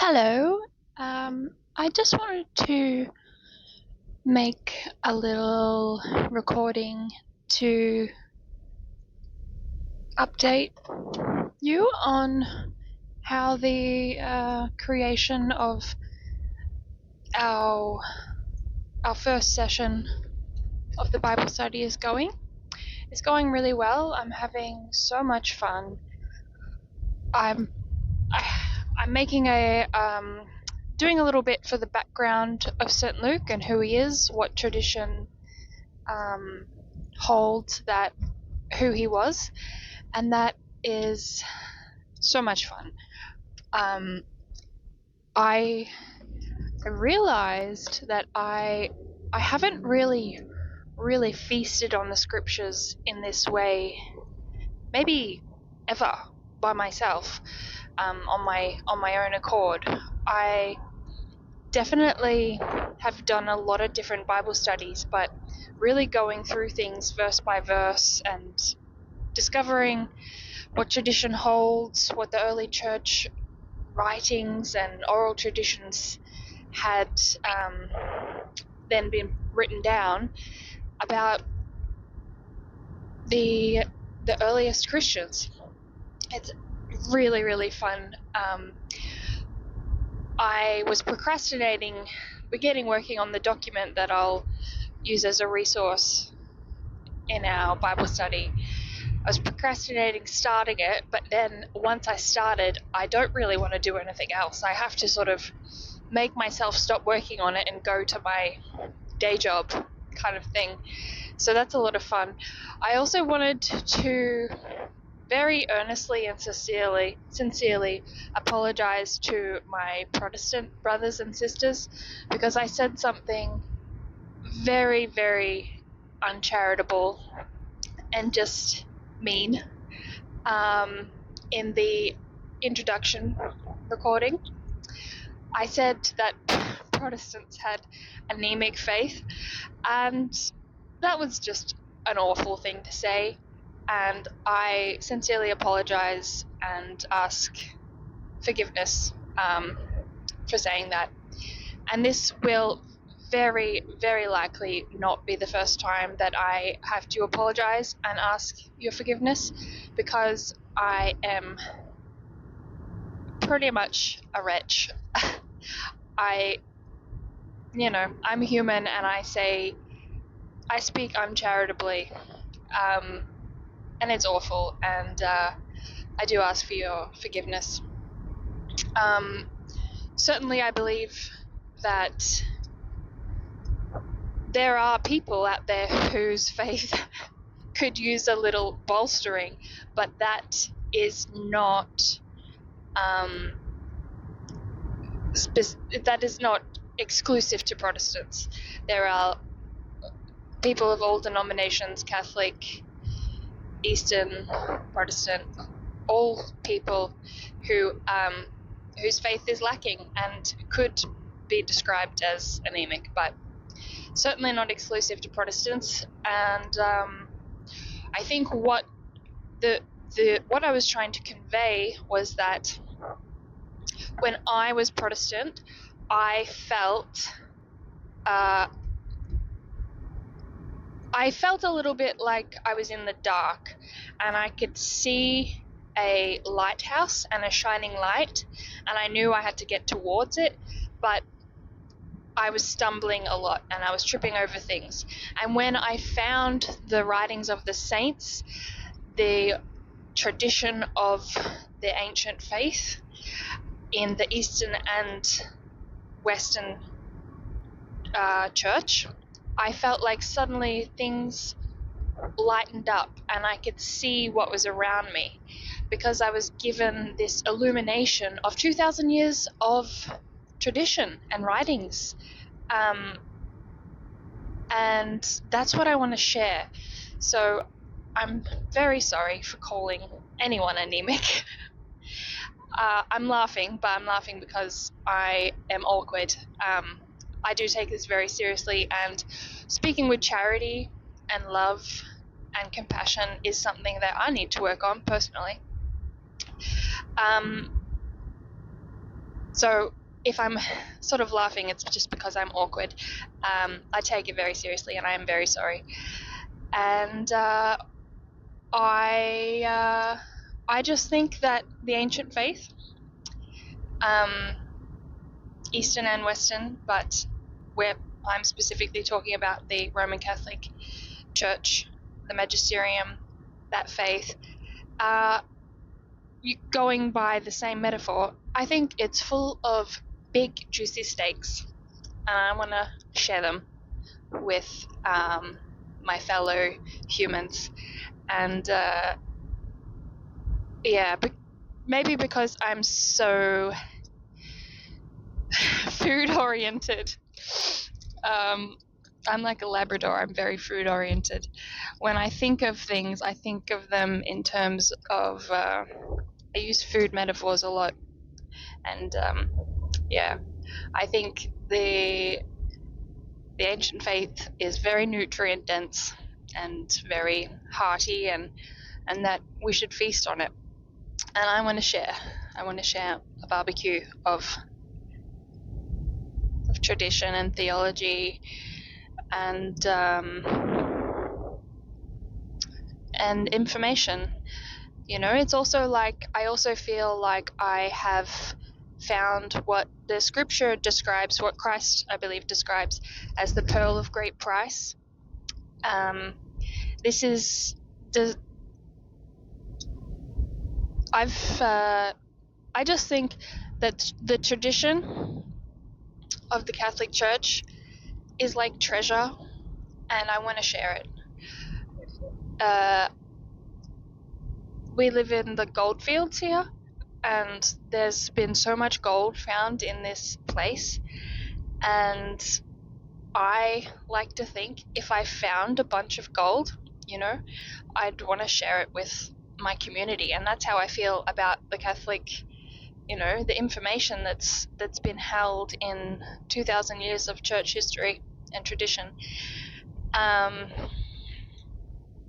Hello. I just wanted to make a little recording to update you on how the creation of our our first session of the Bible study is going. It's going really well. I'm having so much fun. I'm I'm making doing a little bit for the background of St. Luke and who he is, what tradition holds that who he was, and that is so much fun. I realized that I haven't really feasted on the scriptures in this way, maybe ever, by myself, on my own accord. I definitely have done a lot of different Bible studies, but really going through things verse by verse and discovering what tradition holds, what the early church writings and oral traditions had then been written down about the earliest Christians. It's really fun. I was procrastinating beginning working on the document that I'll use as a resource in our Bible study. I was procrastinating starting it, but then once I started, I don't really want to do anything else. I have to sort of make myself stop working on it and go to my day job kind of thing. So that's a lot of fun. I also wanted to very earnestly and sincerely apologize to my Protestant brothers and sisters because I said something very uncharitable and just mean in the introduction recording. I said that Protestants had anemic faith, and that was just an awful thing to say, and I sincerely apologize and ask forgiveness for saying that. And this will very likely not be the first time that I have to apologize and ask your forgiveness, because I am pretty much a wretch. I'm human, and I speak uncharitably, and it's awful, and I do ask for your forgiveness. Certainly I believe that there are people out there whose faith could use a little bolstering, but that is not exclusive to Protestants. There are people of all denominations, Catholic, Eastern, Protestant, all people who whose faith is lacking and could be described as anemic, but certainly not exclusive to Protestants. And I think what what I was trying to convey was that when I was Protestant, I felt a little bit like I was in the dark, and I could see a lighthouse and a shining light, and I knew I had to get towards it, but I was stumbling a lot and I was tripping over things. And when I found the writings of the saints, the tradition of the ancient faith in the Eastern and Western church, I felt like suddenly things lightened up and I could see what was around me, because I was given this illumination of 2,000 years of tradition and writings. And that's what I want to share. So I'm very sorry for calling anyone anemic. I'm laughing, but I'm laughing because I am awkward. I do take this very seriously, and speaking with charity and love and compassion is something that I need to work on personally. So if I'm sort of laughing, it's just because I'm awkward. I take it very seriously, and I am very sorry. And I just think that the ancient faith, Eastern and Western, but where I'm specifically talking about the Roman Catholic Church, the magisterium, that faith, going by the same metaphor, I think it's full of big, juicy steaks, and I want to share them with my fellow humans. And maybe because I'm so food oriented. I'm like a Labrador. I'm very food oriented. When I think of things, I think of them in terms of. I use food metaphors a lot, and I think the ancient faith is very nutrient dense and very hearty, and that we should feast on it. And I want to share. I want to share a barbecue of tradition and theology, and information. You know, it's also like I also feel like I have found what the scripture describes, what Christ, I believe, describes as the pearl of great price. This is the I just think that the tradition of the Catholic Church is like treasure, and I want to share it. We live in the gold fields here, and there's been so much gold found in this place, and I like to think if I found a bunch of gold, you know, I'd want to share it with my community. And that's how I feel about the Catholic, you know, the information that's been held in 2,000 years of church history and tradition.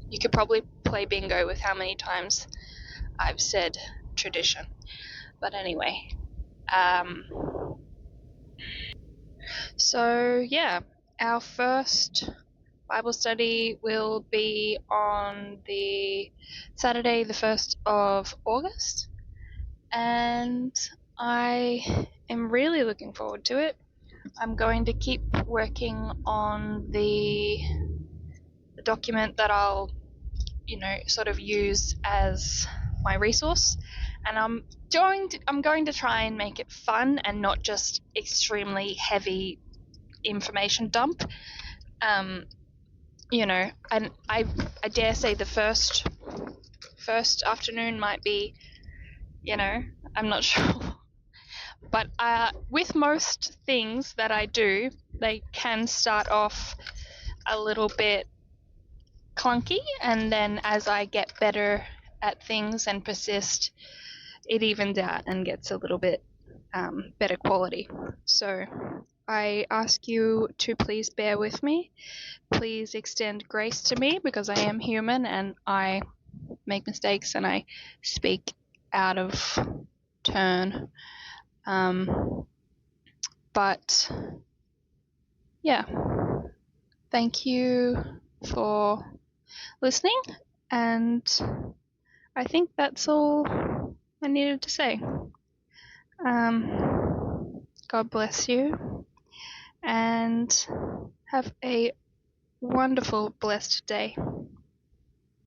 You could probably play bingo with how many times I've said tradition. But anyway, so yeah, our first Bible study will be on the Saturday, the 1st of August, and I am really looking forward to it. I'm going to keep working on the document that I'll, you know, sort of use as my resource, and I'm going to try and make it fun and not just extremely heavy information dump. You know, and I dare say the first afternoon might be, you know, I'm not sure. But with most things that I do, they can start off a little bit clunky, and then as I get better at things and persist, it evens out and gets a little bit better quality. So I ask you to please bear with me. Please extend grace to me, because I am human and I make mistakes and I speak out of turn. But yeah, thank you for listening, and I think that's all I needed to say. God bless you, and have a wonderful, blessed day.